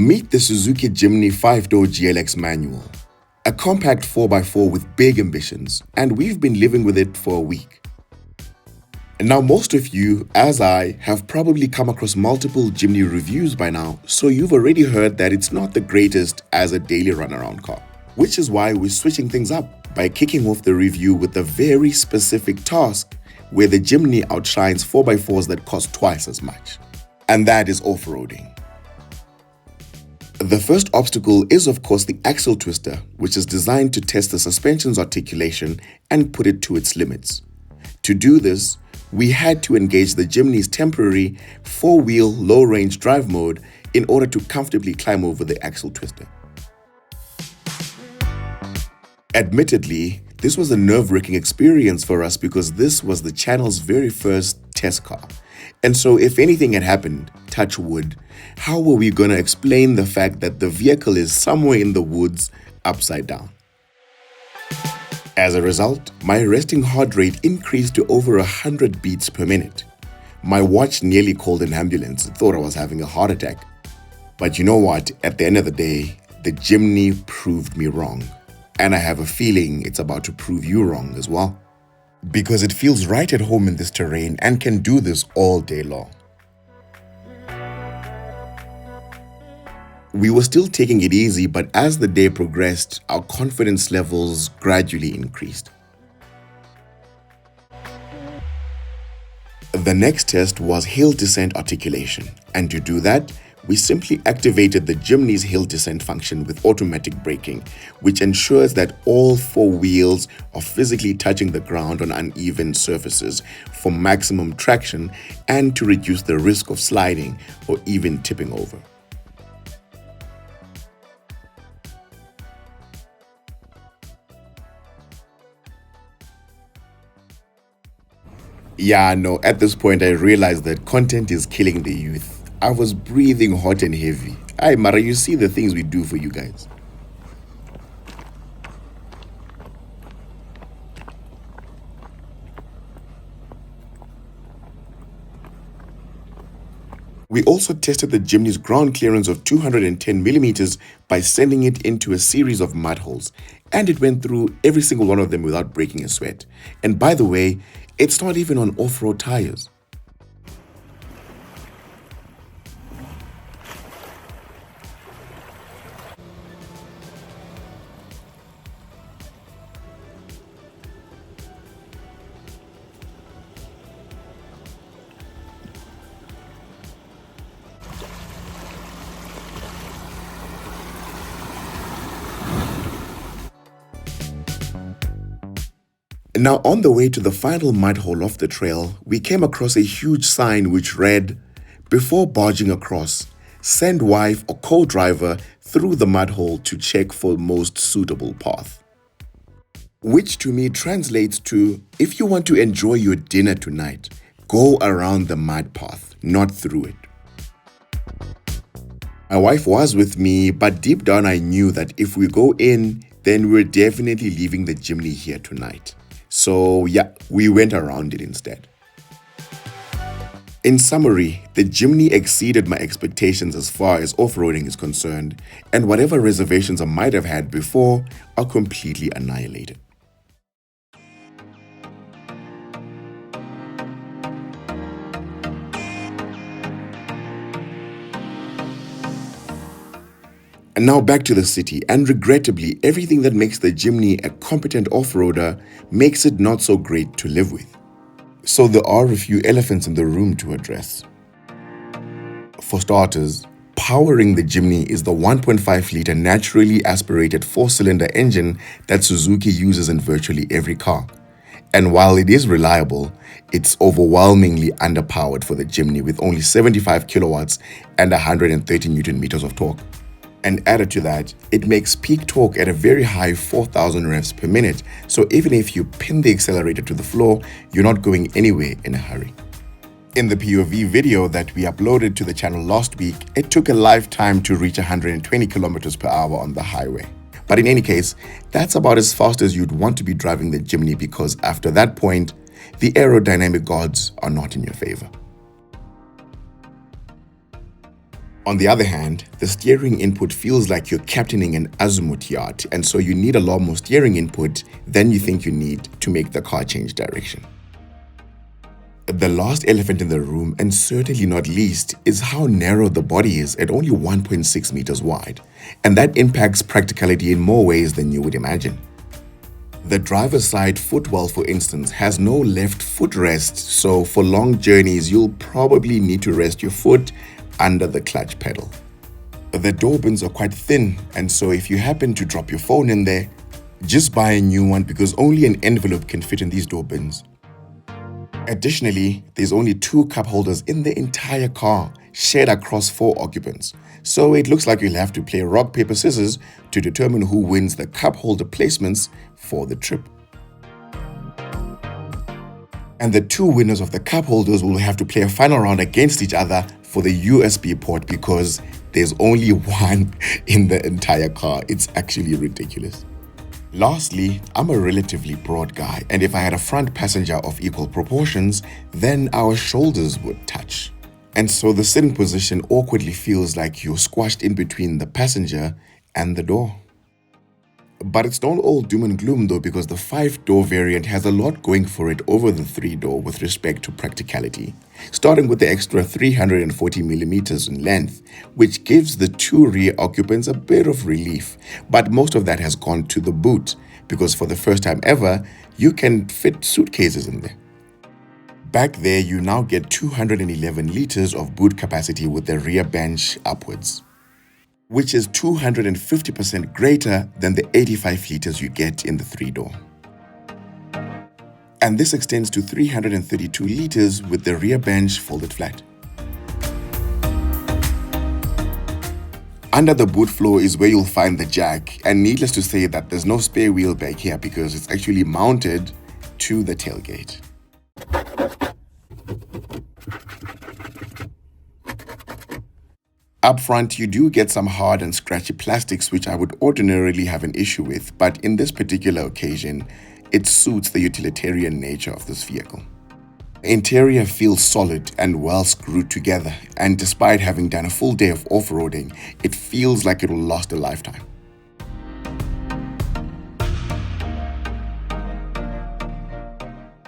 Meet the Suzuki Jimny 5-door GLX manual, a compact 4x4 with big ambitions, and we've been living with it for a week. And now most of you, as I, have probably come across multiple Jimny reviews by now, so you've already heard that it's not the greatest as a daily runaround car. Which is why we're switching things up by kicking off the review with a very specific task where the Jimny outshines 4x4s that cost twice as much. And that is off-roading. The first obstacle is of course the axle twister, which is designed to test the suspension's articulation and put it to its limits. To do this, we had to engage the Jimny's temporary 4-wheel low-range drive mode in order to comfortably climb over the axle twister. Admittedly, this was a nerve-wracking experience for us because this was the channel's very first test car. And so if anything had happened, touch wood, how were we going to explain the fact that the vehicle is somewhere in the woods upside down? As a result, my resting heart rate increased to over 100 beats per minute. My watch nearly called an ambulance and thought I was having a heart attack. But you know what? At the end of the day, the Jimny proved me wrong. And I have a feeling it's about to prove you wrong as well. Because it feels right at home in this terrain and can do this all day long. We were still taking it easy, but as the day progressed, our confidence levels gradually increased. The next test was hill descent articulation, and to do that, we simply activated the Jimny's hill descent function with automatic braking, which ensures that all 4 wheels are physically touching the ground on uneven surfaces for maximum traction and to reduce the risk of sliding or even tipping over. Yeah, no, at this point I realized that content is killing the youth. I was breathing hot and heavy. Aye, Mara, you see the things we do for you guys. We also tested the Jimny's ground clearance of 210 millimeters by sending it into a series of mud holes, and it went through every single one of them without breaking a sweat. And by the way, it's not even on off-road tires. Now, on the way to the final mud hole of the trail, we came across a huge sign which read, "Before barging across, send wife or co-driver through the mud hole to check for most suitable path." Which to me translates to, if you want to enjoy your dinner tonight, go around the mud path, not through it. My wife was with me, but deep down I knew that if we go in, then we're definitely leaving the Jimny here tonight. So yeah, we went around it instead. In summary, the Jimny exceeded my expectations as far as off-roading is concerned, and whatever reservations I might have had before are completely annihilated. And now back to the city, and regrettably, everything that makes the Jimny a competent off-roader makes it not so great to live with. So there are a few elephants in the room to address. For starters, powering the Jimny is the 1.5-liter naturally aspirated 4-cylinder engine that Suzuki uses in virtually every car. And while it is reliable, it's overwhelmingly underpowered for the Jimny with only 75 kilowatts and 130 Newton meters of torque. And added to that, it makes peak torque at a very high 4,000 revs per minute, so even if you pin the accelerator to the floor, you're not going anywhere in a hurry. In the POV video that we uploaded to the channel last week, it took a lifetime to reach 120 kilometers per hour on the highway. But in any case, that's about as fast as you'd want to be driving the Jimny, because after that point, the aerodynamic gods are not in your favor. On the other hand, the steering input feels like you're captaining an azimuth yacht, and so you need a lot more steering input than you think you need to make the car change direction. The last elephant in the room, and certainly not least, is how narrow the body is at only 1.6 meters wide, and that impacts practicality in more ways than you would imagine. The driver's side footwell, for instance, has no left footrest, so for long journeys you'll probably need to rest your foot under the clutch pedal. The door bins are quite thin, and so if you happen to drop your phone in there, just buy a new one because only an envelope can fit in these door bins. Additionally, there's only 2 cup holders in the entire car, shared across 4 occupants. So it looks like you'll have to play rock, paper, scissors to determine who wins the cup holder placements for the trip. And the 2 winners of the cup holders will have to play a final round against each other for the USB port because there's only one in the entire car. It's actually ridiculous. Lastly, I'm a relatively broad guy, and if I had a front passenger of equal proportions, then our shoulders would touch. And so the sitting position awkwardly feels like you're squashed in between the passenger and the door. But it's not all doom and gloom though, because the 5-door variant has a lot going for it over the 3-door with respect to practicality, starting with the extra 340 millimeters in length, which gives the 2 rear occupants a bit of relief. But most of that has gone to the boot, because for the first time ever, you can fit suitcases in there. Back there, you now get 211 liters of boot capacity with the rear bench upwards, which is 250% greater than the 85 liters you get in the 3-door. And this extends to 332 liters with the rear bench folded flat. Under the boot floor is where you'll find the jack, and needless to say that there's no spare wheel back here because it's actually mounted to the tailgate. Up front, you do get some hard and scratchy plastics, which I would ordinarily have an issue with, but in this particular occasion, it suits the utilitarian nature of this vehicle. The interior feels solid and well screwed together, and despite having done a full day of off-roading, it feels like it will last a lifetime.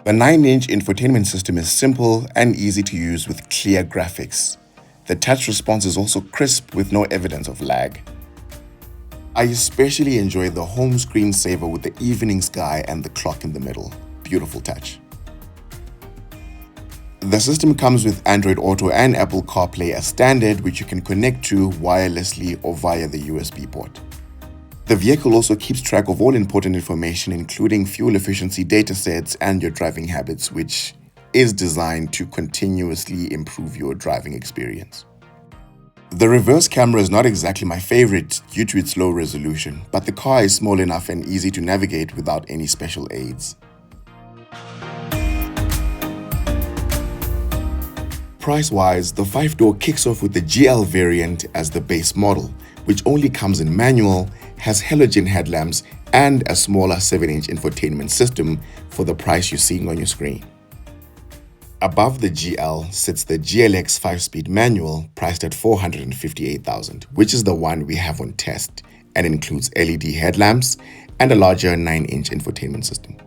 The 9-inch infotainment system is simple and easy to use with clear graphics. The touch response is also crisp with no evidence of lag. I especially enjoy the home screensaver with the evening sky and the clock in the middle. Beautiful touch. The system comes with Android Auto and Apple CarPlay as standard, which you can connect to wirelessly or via the USB port. The vehicle also keeps track of all important information, including fuel efficiency datasets and your driving habits, which is designed to continuously improve your driving experience. The reverse camera is not exactly my favorite due to its low resolution, but the car is small enough and easy to navigate without any special aids. Price-wise, the 5-door kicks off with the GL variant as the base model, which only comes in manual, has halogen headlamps, and a smaller 7-inch infotainment system for the price you're seeing on your screen. Above the GL sits the GLX 5-speed manual priced at $458,000, which is the one we have on test and includes LED headlamps and a larger 9-inch infotainment system.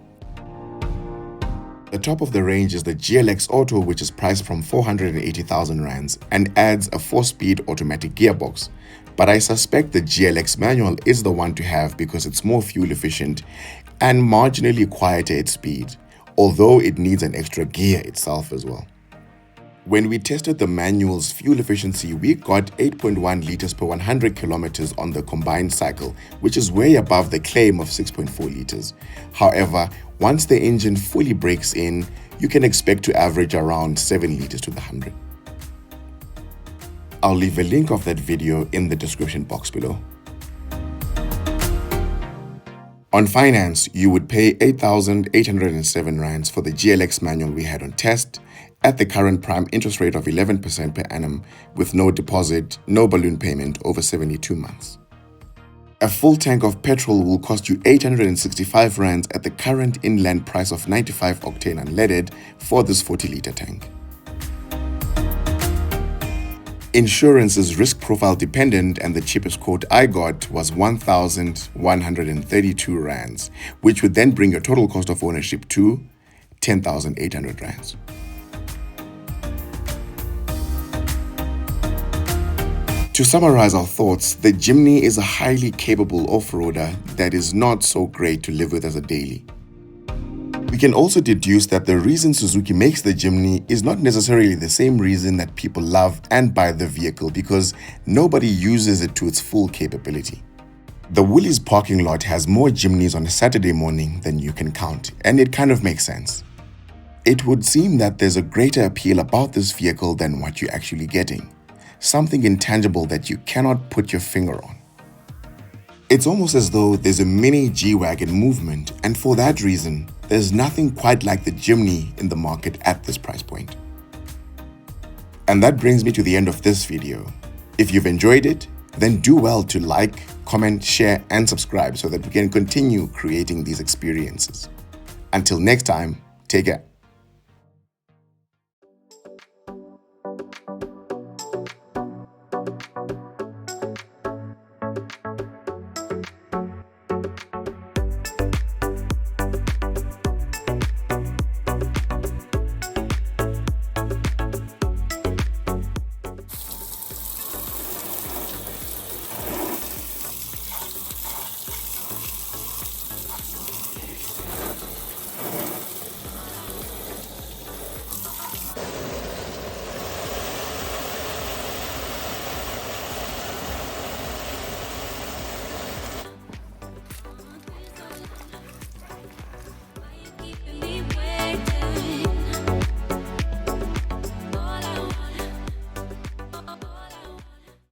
The top of the range is the GLX Auto, which is priced from 480,000 rands and adds a 4-speed automatic gearbox. But I suspect the GLX manual is the one to have because it's more fuel efficient and marginally quieter at speed, although it needs an extra gear itself as well. When we tested the manual's fuel efficiency, we got 8.1 liters per 100 kilometers on the combined cycle, which is way above the claim of 6.4 liters. However, once the engine fully breaks in, you can expect to average around 7 liters to the 100. I'll leave a link of that video in the description box below. On finance, you would pay 8,807 rands for the GLX manual we had on test at the current prime interest rate of 11% per annum with no deposit, no balloon payment over 72 months. A full tank of petrol will cost you 865 rands at the current inland price of 95 octane unleaded for this 40-liter tank. Insurance is risk profile dependent, and the cheapest quote I got was 1,132 rands, which would then bring your total cost of ownership to 10,800 rands. To summarize our thoughts, the Jimny is a highly capable off-roader that is not so great to live with as a daily. We can also deduce that the reason Suzuki makes the Jimny is not necessarily the same reason that people love and buy the vehicle, because nobody uses it to its full capability. The Woolies parking lot has more Jimnys on a Saturday morning than you can count, and it kind of makes sense. It would seem that there's a greater appeal about this vehicle than what you're actually getting. Something intangible that you cannot put your finger on. It's almost as though there's a mini G-Wagon movement, and for that reason, there's nothing quite like the Jimny in the market at this price point. And that brings me to the end of this video. If you've enjoyed it, then do well to like, comment, share, and subscribe so that we can continue creating these experiences. Until next time, take care.